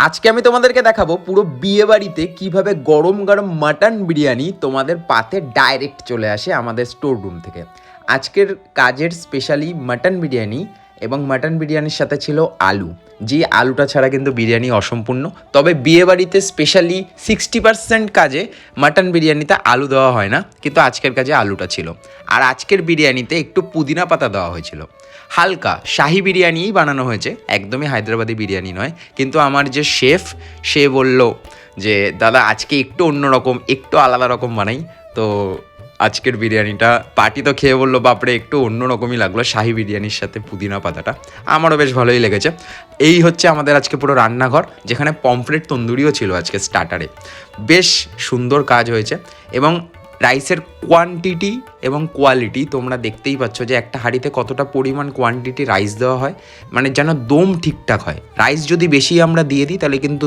আজকে আমি তোমাদেরকে দেখাবো পুরো বিয়ে বাড়িতে কীভাবে গরম গরম মাটন বিরিয়ানি তোমাদের পাতে ডাইরেক্ট চলে আসে আমাদের স্টোর রুম থেকে। আজকের কাজের স্পেশালি মাটন বিরিয়ানি, এবং মাটন বিরিয়ানির সাথে ছিল আলু, যে আলুটা ছাড়া কিন্তু বিরিয়ানি অসম্পূর্ণ। তবে বিয়ে বাড়িতে স্পেশালি 60% কাজে মাটন বিরিয়ানিতে আলু দেওয়া হয় না, কিন্তু আজকের কাজে আলুটা ছিল। আর আজকের বিরিয়ানিতে একটু পুদিনা পাতা দেওয়া হয়েছিল। হালকা শাহি বিরিয়ানিই বানানো হয়েছে, একদমই হায়দ্রাবাদি বিরিয়ানি নয়। কিন্তু আমার যে শেফ, সে বলল যে দাদা আজকে একটু অন্যরকম, একটু আলাদা রকম বানাই। তো আজকের বিরিয়ানিটা পার্টি তো খেয়ে বললো বাপরে একটু অন্যরকমই লাগলো শাহি বিরিয়ানির সাথে পুদিনা পাতাটা, আমারও বেশ ভালোই লেগেছে। এই হচ্ছে আমাদের আজকে পুরো রান্নাঘর, যেখানে পমফ্রেট তন্দুরিও ছিল আজকে স্টার্টারে। বেশ সুন্দর কাজ হয়েছে, এবং রাইসের কোয়ান্টিটি এবং কোয়ালিটি তোমরা দেখতেই পাচ্ছ যে একটা হাঁড়িতে কতটা পরিমাণ কোয়ান্টিটি রাইস দেওয়া হয়, মানে যেন দম ঠিকঠাক হয়। রাইস যদি বেশি আমরা দিয়ে দিই তাহলে কিন্তু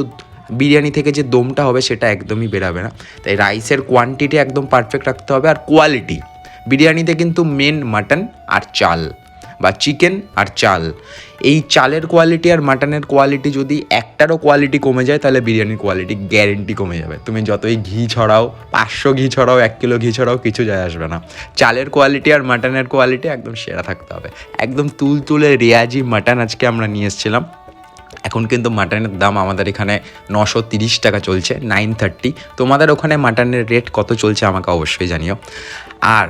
বিরিয়ানি থেকে যে দমটা হবে সেটা একদমই বেরাবে না। তাই রাইসের কোয়ান্টিটি একদম পারফেক্ট রাখতে হবে। আর কোয়ালিটি, বিরিয়ানিতে কিন্তু মেন মাটন আর চাল, বা চিকেন আর চাল, এই চালের কোয়ালিটি আর মাটনের কোয়ালিটি যদি একটারও কোয়ালিটি কমে যায় তাহলে বিরিয়ানির কোয়ালিটি গ্যারেন্টি কমে যাবে। তুমি যতই ঘি ছড়াও, 500 ঘি ছড়াও, 1 কিলো ঘি ছড়াও, কিছু যায় আসবে না। চালের কোয়ালিটি আর মাটনের কোয়ালিটি একদম সেরা থাকতে হবে। একদম তুলতুলে রেয়াজি মাটন আজকে আমরা নিয়ে এসেছিলাম। এখন কিন্তু মাটনের দাম আমাদের এখানে 930 টাকা চলছে, 930। তোমাদের ওখানে মাটনের রেট কত চলছে আমাকে অবশ্যই জানিও। আর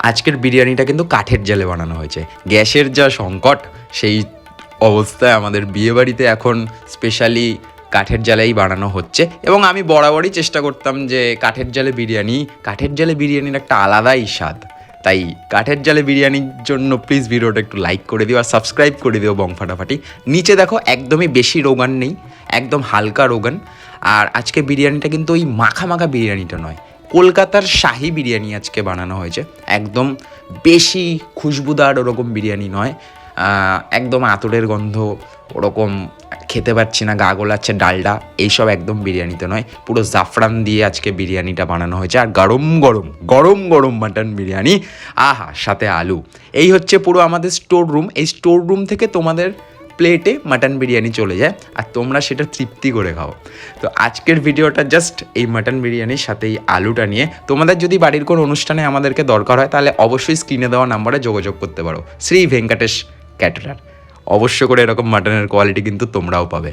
আজকের বিরিয়ানিটা কিন্তু কাঠের জালে বানানো হয়েছে। গ্যাসের যা সংকট, সেই অবস্থায় আমাদের বিয়েবাড়িতে এখন স্পেশালি কাঠের জালেই বানানো হচ্ছে। এবং আমি বরাবরই চেষ্টা করতাম যে কাঠের জালে বিরিয়ানির একটা আলাদাই স্বাদ। তাই কাঠের জালে বিরিয়ানির জন্য প্লিজ ভিডিওটা একটু লাইক করে দিও আর সাবস্ক্রাইব করে দিও বং ফাটাফাটি। নিচে দেখো একদমই বেশি রোগান নেই, একদম হালকা রোগান। আর আজকে বিরিয়ানিটা কিন্তু ওই মাখা মাখা বিরিয়ানিটা নয়, কলকাতার শাহি বিরিয়ানি আজকে বানানো হয়েছে। একদম বেশি খুশবুদার ওরকম বিরিয়ানি নয়, একদম আতরের গন্ধ ওরকম খেতে পাচ্ছি না, গা গোলাচ্ছে ডালডা, এইসব একদম বিরিয়ানিতে নয়। পুরো জাফরান দিয়ে আজকে বিরিয়ানিটা বানানো হয়েছে। আর গরম গরম গরম গরম মাটন বিরিয়ানি, আহা, সাথে আলু। এই হচ্ছে পুরো আমাদের স্টোর রুম। এই স্টোর রুম থেকে তোমাদের প্লেটে মাটন বিরিয়ানি চলে যায় আর তোমরা সেটা তৃপ্তি করে খাও। তো আজকের ভিডিওটা জাস্ট এই মাটন বিরিয়ানির সাথে এই আলুটা নিয়ে। তোমাদের যদি বাড়ির কোনো অনুষ্ঠানে আমাদেরকে দরকার হয় তাহলে অবশ্যই স্ক্রিনে দেওয়া নাম্বারে যোগাযোগ করতে পারো। শ্রী ভেঙ্কটেশ ক্যাটারার। অবশ্য করে এরকম মাটনের কোয়ালিটি কিন্তু তোমরাও পাবে।